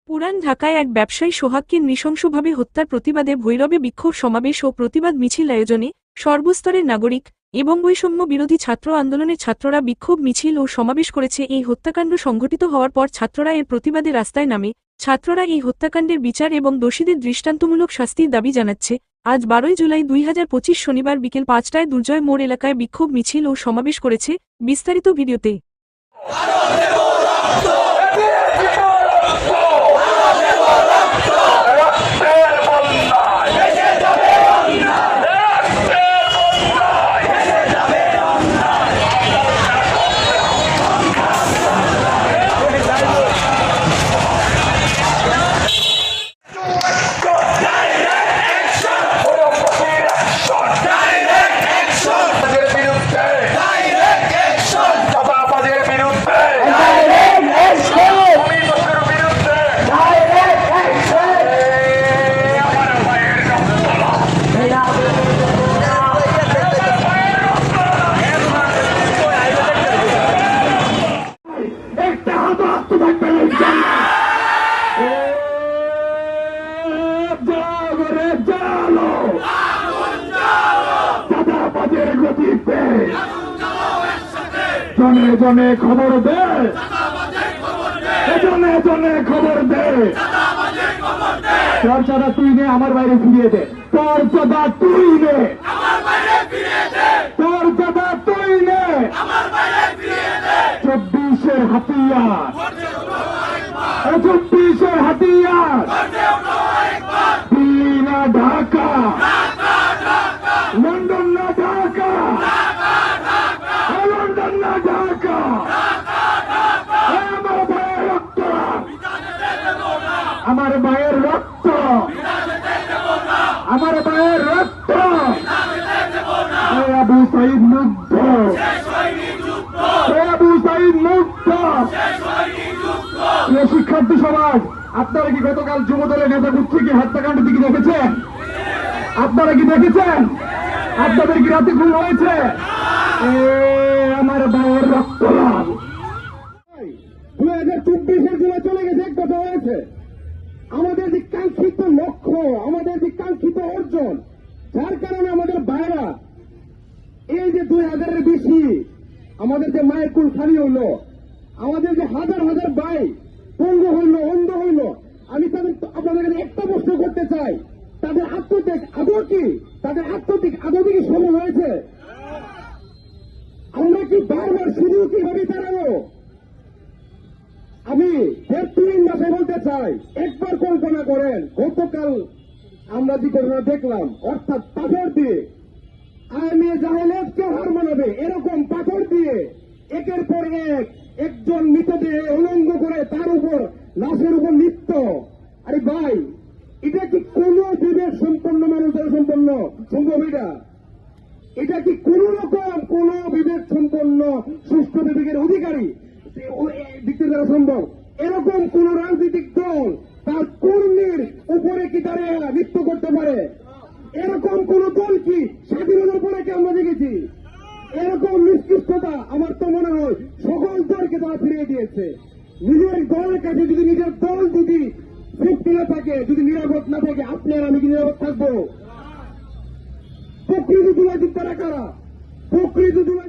পুরান ঢাকায় এক ব্যবসায়ী সোহাগকে নৃশংসভাবে হত্যার প্রতিবাদে ভৈরবে বিক্ষোভ সমাবেশ ও প্রতিবাদ মিছিল আয়োজনে সর্বস্তরের নাগরিক এবং বৈষম্য বিরোধী ছাত্র আন্দোলনের ছাত্ররা বিক্ষোভ মিছিল ও সমাবেশ করেছে। এই হত্যাকাণ্ড সংঘটিত হওয়ার পর ছাত্ররা এর প্রতিবাদে রাস্তায় নামে। ছাত্ররা এই হত্যাকাণ্ডের বিচার এবং দোষীদের দৃষ্টান্তমূলক শাস্তির দাবি জানাচ্ছে। আজ 12 জুলাই 2025 শনিবার বিকেল 5টায় দুর্জয় মোড় এলাকায় বিক্ষোভ মিছিল ও সমাবেশ করেছে। বিস্তারিত ভিডিওতে। জনে জনে খবর দে, জনে জনে খবর দে, তোর চাঁদা তুই নে, আমার বাইরে ফিরিয়ে দে। তোর চাঁদা তুই নে, তোর চাঁদা তুই নে। 24-এর হাতিয়ার, 24-এর হাতিয়ার, দিল্লি না ঢাকা, লন্ডন না ঢাকা, লন্ডন না ঢাকা। আমার ভাইয়ের রক্ত, আমার ভাইয়ের রক্ত, আমার ভাইয়ের রক্ত। আবু সাইদ মুগ্ধ, আবু সাইদ মুগ্ধ। শিক্ষার্থী সমাজ, আপনারা কি গতকাল যুবদলের নেতা কুচ্ছিকে হত্যাকাণ্ড দিকে দেখেছেন? আপনারা কি দেখেছেন? আপনাদের কি রাতে ঘুম হয়েছে? আমার ভাইয়ের রক্ত লাল। 2024-এর জুলাই চলে গেছে, এক কথা হয়েছে। আমাদের যে কাঙ্ক্ষিত লক্ষ্য, আমাদের যে কাঙ্ক্ষিত অর্জন, যার কারণে আমাদের ভাইরা এই যে 2000-এর বেশি আমাদের যে মায়ের কুল খালি হইল, আমাদের যে হাজার হাজার ভাই পঙ্গু হইল, অন্ধ হইল, আমি তাদের আপনাদের কাছে একটা প্রশ্ন করতে চাই, তাদের আত্মত্যাগ আদৌ কি, তাদের আত্মত্যাগ আদৌ কি সম্ভব হয়েছে? আমরা কি বারবার শুধু কিভাবে দাঁড়াবো? আমি 3 মাসে বলতে চাই, একবার কল্পনা করেন গতকাল আমরা যে ঘটনা দেখলাম, অর্থাৎ পাথর দিয়ে আইনে জাহেলিয়াতকে হার মানাবে এরকম পাথর দিয়ে একের পর একজন মৃতদেহ উলঙ্গ করে তার উপর লাশের উপর নৃত্য। আরে ভাই, এটা কি কোন বিবেক সম্পন্ন মানুষ দ্বারা সম্পন্ন সম্ভব? এটা কি কোন রকম কোন বিবেক সম্পন্ন সুস্থ বিবেকের অধিকারী দিকতে দ্বারা সম্ভব? এরকম কোন রাজনৈতিক দল তার কর্মীর উপরে কি দাঁড়িয়ে নৃত্য করতে পারে? এরকম কোন দল কি স্বাধীনতার পরে কি আমরা দেখেছি? এরকম নিষ্কৃষ্টতা আমার তো মনে হয় সকল দলকে তারা ফিরিয়ে দিয়েছে। নিজের দলের কাছে যদি নিজের দল যদি সেফটি না থাকে, যদি নিরাপদ না থাকে, আপনি আর আমি কি নিরাপদ থাকবো? প্রকৃতি দুলা দিতে কারা? প্রকৃতি দুলা